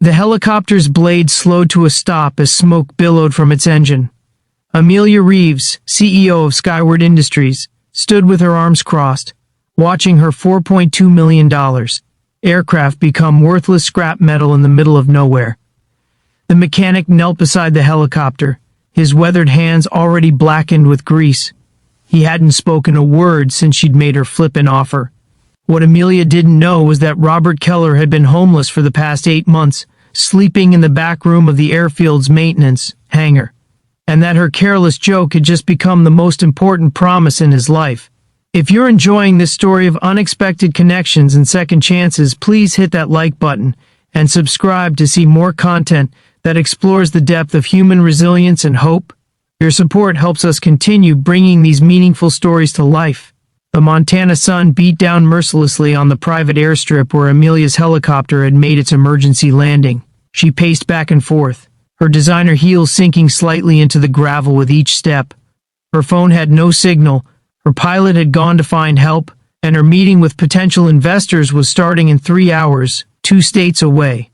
The helicopter's blade slowed to a stop as smoke billowed from its engine. Amelia Reeves, CEO of Skyward Industries, stood with her arms crossed, watching her $4.2 million aircraft become worthless scrap metal in the middle of nowhere. The mechanic knelt beside the helicopter, his weathered hands already blackened with grease. He hadn't spoken a word since she'd made her flippant offer. What Amelia didn't know was that Robert Keller had been homeless for the past 8 months, sleeping in the back room of the airfield's maintenance hangar, and that her careless joke had just become the most important promise in his life. If you're enjoying this story of unexpected connections and second chances, please hit that like button and subscribe to see more content that explores the depth of human resilience and hope. Your support helps us continue bringing these meaningful stories to life. The Montana sun beat down mercilessly on the private airstrip where Amelia's helicopter had made its emergency landing. She paced back and forth, her designer heels sinking slightly into the gravel with each step. Her phone had no signal, her pilot had gone to find help, and her meeting with potential investors was starting in 3 hours, 2 states away.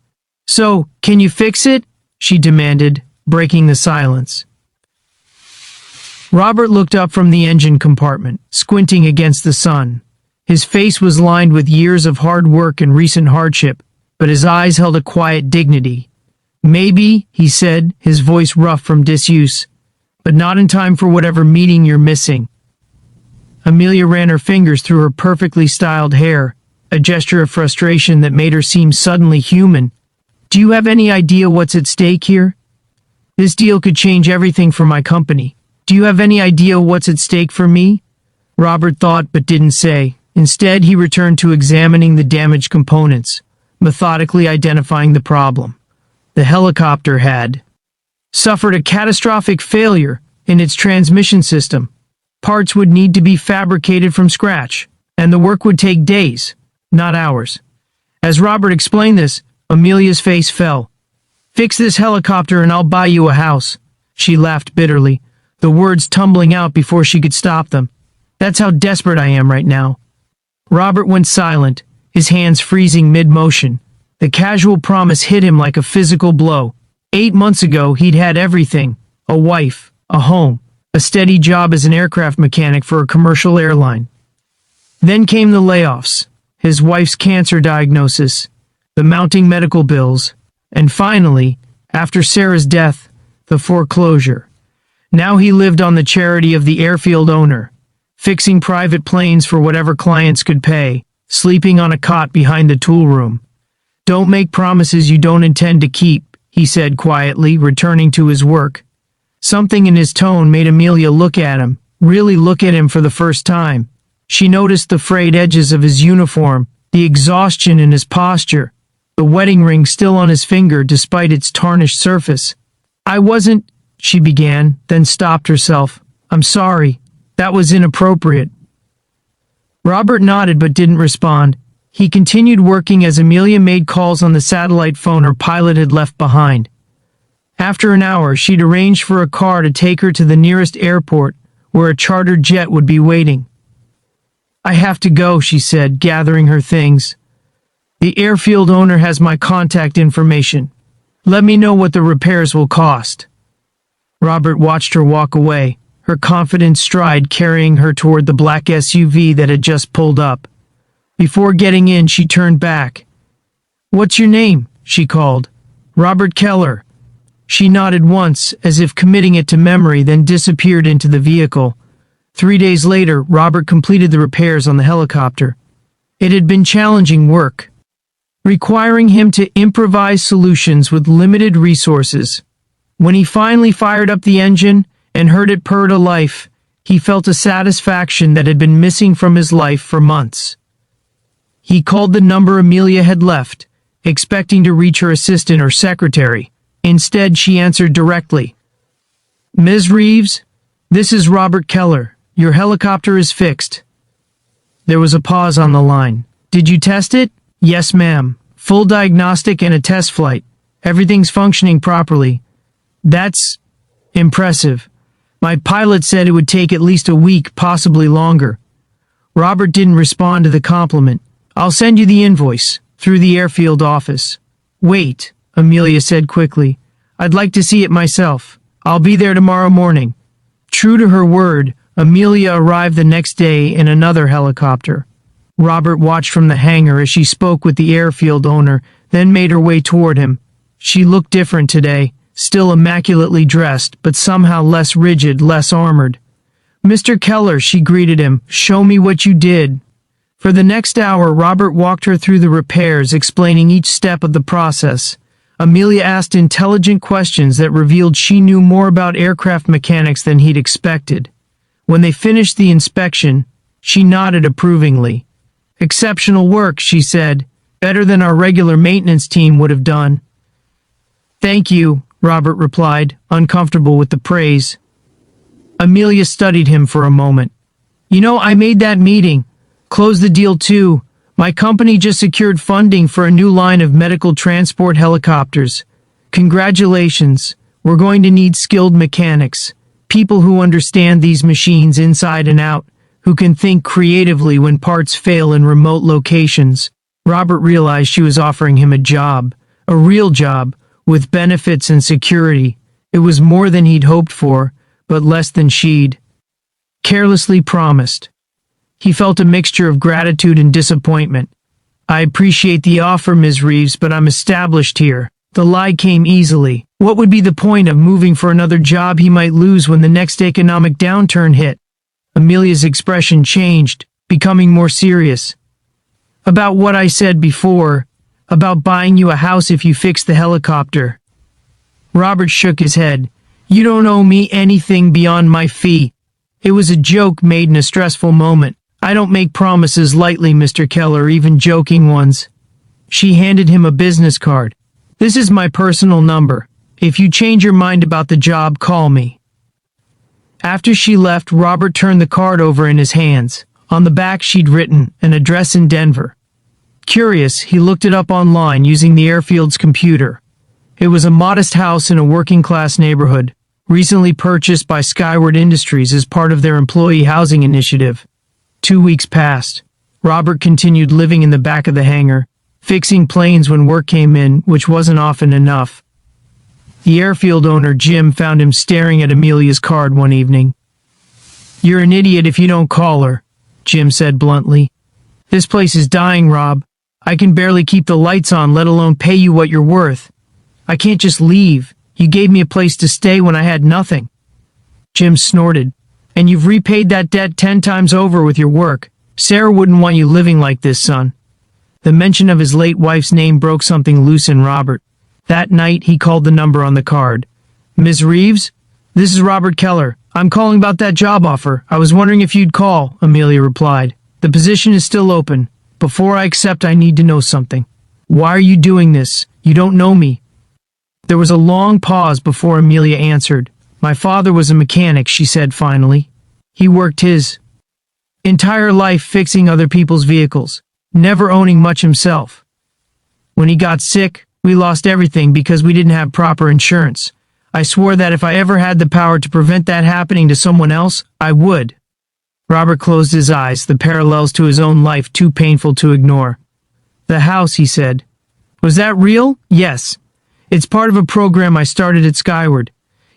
"So, can you fix it?" she demanded, breaking the silence. Robert looked up from the engine compartment, squinting against the sun. His face was lined with years of hard work and recent hardship, but his eyes held a quiet dignity. "Maybe," he said, his voice rough from disuse, "but not in time for whatever meeting you're missing." Amelia ran her fingers through her perfectly styled hair, a gesture of frustration that made her seem suddenly human. "Do you have any idea what's at stake here? This deal could change everything for my company. Do you have any idea what's at stake for me?" Robert thought but didn't say. Instead, he returned to examining the damaged components, methodically identifying the problem. The helicopter had suffered a catastrophic failure in its transmission system. Parts would need to be fabricated from scratch, and the work would take days, not hours. As Robert explained this, Amelia's face fell. "Fix this helicopter and I'll buy you a house." She laughed bitterly, the words tumbling out before she could stop them. "That's how desperate I am right now." Robert went silent, his hands freezing mid-motion. The casual promise hit him like a physical blow. 8 months ago, he'd had everything: a wife, a home, a steady job as an aircraft mechanic for a commercial airline. Then came the layoffs, his wife's cancer diagnosis, the mounting medical bills, and finally, after Sarah's death, the foreclosure. Now he lived on the charity of the airfield owner, fixing private planes for whatever clients could pay, sleeping on a cot behind the tool room. "Don't make promises you don't intend to keep," he said quietly, returning to his work. Something in his tone made Amelia look at him, really look at him for the first time. She noticed the frayed edges of his uniform, the exhaustion in his posture, the wedding ring still on his finger despite its tarnished surface. "I wasn't," she began, then stopped herself. "I'm sorry. That was inappropriate." Robert nodded but didn't respond. He continued working as Amelia made calls on the satellite phone her pilot had left behind. After an hour, she'd arranged for a car to take her to the nearest airport, where a chartered jet would be waiting. "I have to go," she said, gathering her things. "The airfield owner has my contact information. Let me know what the repairs will cost." Robert watched her walk away, her confident stride carrying her toward the black SUV that had just pulled up. Before getting in, she turned back. "What's your name?" she called. "Robert Keller." She nodded once, as if committing it to memory, then disappeared into the vehicle. 3 days later, Robert completed the repairs on the helicopter. It had been challenging work, requiring him to improvise solutions with limited resources. When he finally fired up the engine and heard it purr to life, he felt a satisfaction that had been missing from his life for months. He called the number Amelia had left, expecting to reach her assistant or secretary. Instead, she answered directly. "Ms. Reeves, this is Robert Keller. Your helicopter is fixed." There was a pause on the line. "Did you test it?" "Yes, ma'am. Full diagnostic and a test flight. Everything's functioning properly." "That's impressive. My pilot said it would take at least a week, possibly longer." Robert didn't respond to the compliment. "I'll send you the invoice through the airfield office." "Wait," Amelia said quickly. "I'd like to see it myself. I'll be there tomorrow morning." True to her word, Amelia arrived the next day in another helicopter. Robert watched from the hangar as she spoke with the airfield owner, then made her way toward him. She looked different today, still immaculately dressed, but somehow less rigid, less armored. "Mr. Keller," she greeted him, "show me what you did." For the next hour, Robert walked her through the repairs, explaining each step of the process. Amelia asked intelligent questions that revealed she knew more about aircraft mechanics than he'd expected. When they finished the inspection, she nodded approvingly. "Exceptional work," she said. "Better than our regular maintenance team would have done." "Thank you," Robert replied, uncomfortable with the praise. Amelia studied him for a moment. "You know, I made that meeting. Closed the deal too. My company just secured funding for a new line of medical transport helicopters. Congratulations. We're going to need skilled mechanics. People who understand these machines inside and out, who can think creatively when parts fail in remote locations." Robert realized she was offering him a job, a real job, with benefits and security. It was more than he'd hoped for, but less than she'd carelessly promised. He felt a mixture of gratitude and disappointment. "I appreciate the offer, Ms. Reeves, but I'm established here." The lie came easily. What would be the point of moving for another job he might lose when the next economic downturn hit? Amelia's expression changed, becoming more serious. "About what I said before, about buying you a house if you fix the helicopter." Robert shook his head. "You don't owe me anything beyond my fee." It was a joke made in a stressful moment. "I don't make promises lightly, Mr. Keller, even joking ones." She handed him a business card. "This is my personal number. If you change your mind about the job, call me." After she left, Robert turned the card over in his hands. On the back she'd written an address in Denver. Curious, he looked it up online using the airfield's computer. It was a modest house in a working-class neighborhood, recently purchased by Skyward Industries as part of their employee housing initiative. 2 weeks passed. Robert continued living in the back of the hangar, fixing planes when work came in, which wasn't often enough. The airfield owner, Jim, found him staring at Amelia's card one evening. "You're an idiot if you don't call her," Jim said bluntly. "This place is dying, Rob. I can barely keep the lights on, let alone pay you what you're worth. I can't just leave. You gave me a place to stay when I had nothing." Jim snorted. "And you've repaid that debt 10 times over with your work. Sarah wouldn't want you living like this, son." The mention of his late wife's name broke something loose in Robert. That night, he called the number on the card. "Ms. Reeves? This is Robert Keller. I'm calling about that job offer. I was wondering if you'd call," Amelia replied. "The position is still open. Before I accept, I need to know something." "Why are you doing this? You don't know me." There was a long pause before Amelia answered. "My father was a mechanic," she said finally. "He worked his entire life fixing other people's vehicles, never owning much himself. When he got sick, we lost everything because we didn't have proper insurance. I swore that if I ever had the power to prevent that happening to someone else, I would." Robert closed his eyes, the parallels to his own life too painful to ignore. "The house," he said. "Was that real?" "Yes. It's part of a program I started at Skyward.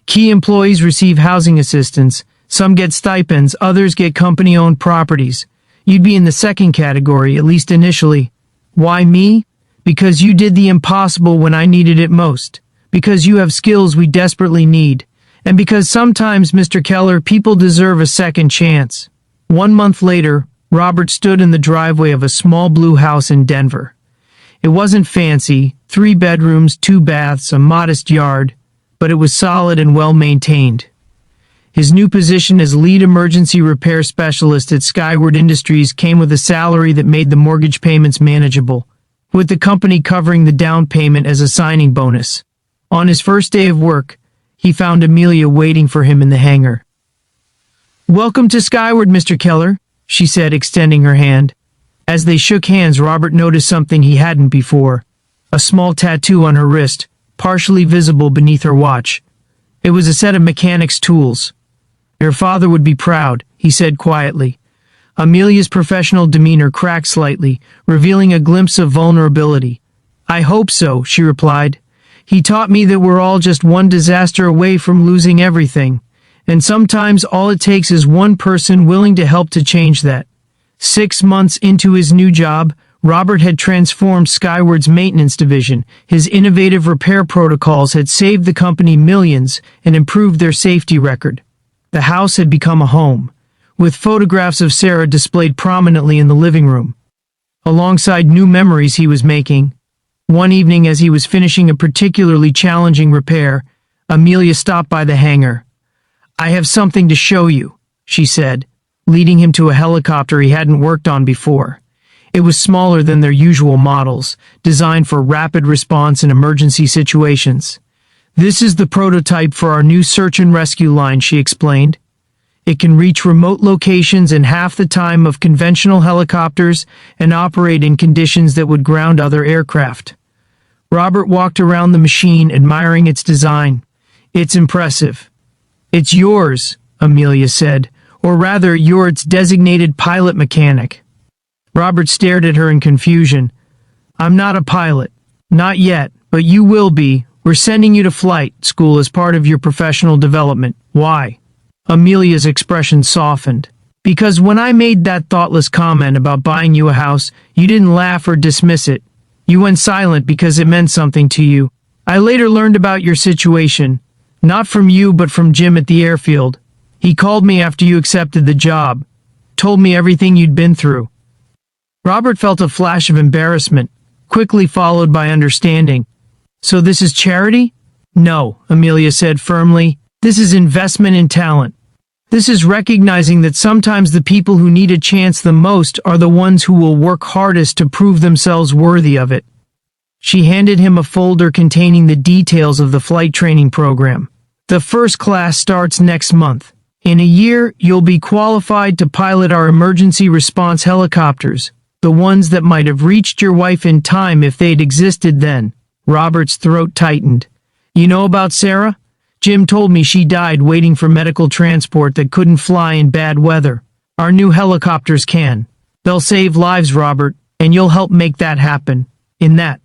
Key employees receive housing assistance. Some get stipends, others get company-owned properties. You'd be in the second category, at least initially. Why me? Because you did the impossible when I needed it most. Because you have skills we desperately need. And because sometimes, Mr. Keller, people deserve a second chance." 1 month later, Robert stood in the driveway of a small blue house in Denver. It wasn't fancy, 3 bedrooms, 2 baths, a modest yard, but it was solid and well-maintained. His new position as lead emergency repair specialist at Skyward Industries came with a salary that made the mortgage payments manageable, with the company covering the down payment as a signing bonus. On his first day of work, he found Amelia waiting for him in the hangar. "Welcome to Skyward, Mr. Keller," she said, extending her hand. As they shook hands, Robert noticed something he hadn't before. A small tattoo on her wrist, partially visible beneath her watch. It was a set of mechanics' tools. "Your father would be proud," he said quietly. Amelia's professional demeanor cracked slightly, revealing a glimpse of vulnerability. "I hope so," she replied. He taught me that we're all just one disaster away from losing everything, and sometimes all it takes is one person willing to help to change that. 6 months into his new job, Robert had transformed Skyward's maintenance division. His innovative repair protocols had saved the company millions and improved their safety record. The house had become a home, with photographs of Sarah displayed prominently in the living room, alongside new memories he was making. One evening, as he was finishing a particularly challenging repair, Amelia stopped by the hangar. "I have something to show you," she said, leading him to a helicopter he hadn't worked on before. It was smaller than their usual models, designed for rapid response in emergency situations. "This is the prototype for our new search and rescue line," she explained. "It can reach remote locations in half the time of conventional helicopters and operate in conditions that would ground other aircraft." Robert walked around the machine, admiring its design. "It's impressive." "It's yours," Amelia said, "or rather, you're its designated pilot mechanic." Robert stared at her in confusion. "I'm not a pilot. Not yet, but you will be. We're sending you to flight school as part of your professional development." "Why?" Amelia's expression softened. "Because when I made that thoughtless comment about buying you a house, you didn't laugh or dismiss it. You went silent because it meant something to you. I later learned about your situation, not from you but from Jim at the airfield. He called me after you accepted the job, told me everything you'd been through." Robert felt a flash of embarrassment, quickly followed by understanding. "So this is charity?" "No," Amelia said firmly. "This is investment in talent. This is recognizing that sometimes the people who need a chance the most are the ones who will work hardest to prove themselves worthy of it." She handed him a folder containing the details of the flight training program. "The first class starts next month. In a year, you'll be qualified to pilot our emergency response helicopters, the ones that might have reached your wife in time if they'd existed then." Robert's throat tightened. "You know about Sarah? Jim told me she died waiting for medical transport that couldn't fly in bad weather. Our new helicopters can. They'll save lives, Robert, and you'll help make that happen." In that,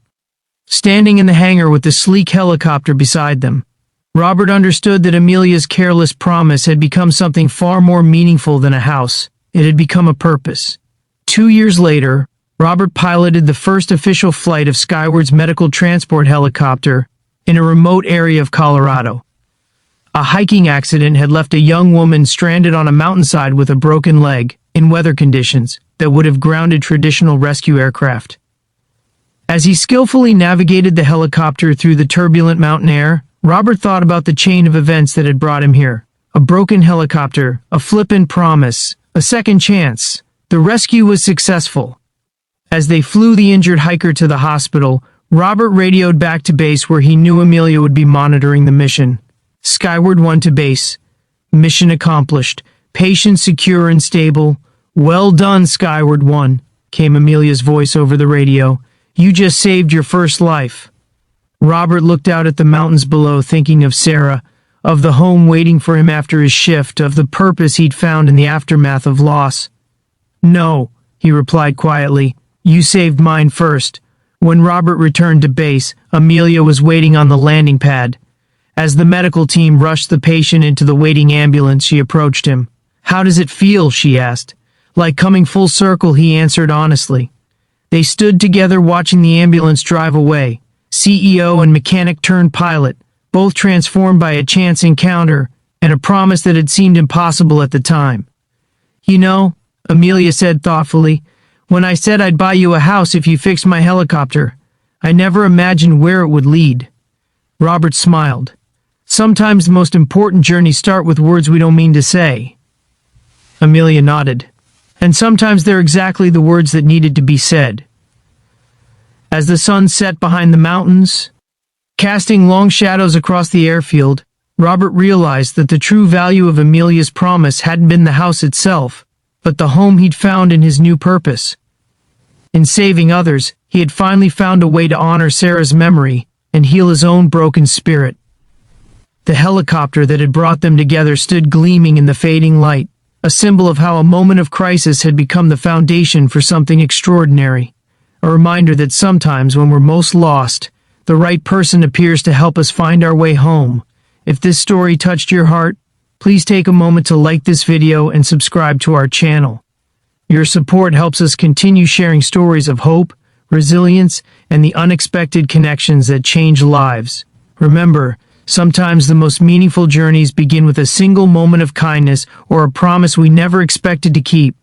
standing in the hangar with the sleek helicopter beside them, Robert understood that Amelia's careless promise had become something far more meaningful than a house. It had become a purpose. 2 years later, Robert piloted the first official flight of Skyward's medical transport helicopter in a remote area of Colorado. A hiking accident had left a young woman stranded on a mountainside with a broken leg, in weather conditions that would have grounded traditional rescue aircraft. As he skillfully navigated the helicopter through the turbulent mountain air, Robert thought about the chain of events that had brought him here. A broken helicopter, a flippant promise, a second chance. The rescue was successful. As they flew the injured hiker to the hospital, Robert radioed back to base where he knew Amelia would be monitoring the mission. "Skyward 1 to base. Mission accomplished. Patient secure and stable. Well done, Skyward 1, came Amelia's voice over the radio. You just saved your first life." Robert looked out at the mountains below, thinking of Sarah, of the home waiting for him after his shift, of the purpose he'd found in the aftermath of loss. "No," he replied quietly. "You saved mine first." When Robert returned to base, Amelia was waiting on the landing pad. As the medical team rushed the patient into the waiting ambulance, she approached him. "How does it feel?" she asked. "Like coming full circle," he answered honestly. They stood together watching the ambulance drive away, CEO and mechanic turned pilot, both transformed by a chance encounter and a promise that had seemed impossible at the time. "You know," Amelia said thoughtfully, "when I said I'd buy you a house if you fixed my helicopter, I never imagined where it would lead." Robert smiled. "Sometimes the most important journeys start with words we don't mean to say." Amelia nodded. "And sometimes they're exactly the words that needed to be said." As the sun set behind the mountains, casting long shadows across the airfield, Robert realized that the true value of Amelia's promise hadn't been the house itself, but the home he'd found in his new purpose. In saving others, he had finally found a way to honor Sarah's memory and heal his own broken spirit. The helicopter that had brought them together stood gleaming in the fading light, a symbol of how a moment of crisis had become the foundation for something extraordinary. A reminder that sometimes when we're most lost, the right person appears to help us find our way home. If this story touched your heart, please take a moment to like this video and subscribe to our channel. Your support helps us continue sharing stories of hope, resilience, and the unexpected connections that change lives. Remember, sometimes the most meaningful journeys begin with a single moment of kindness or a promise we never expected to keep.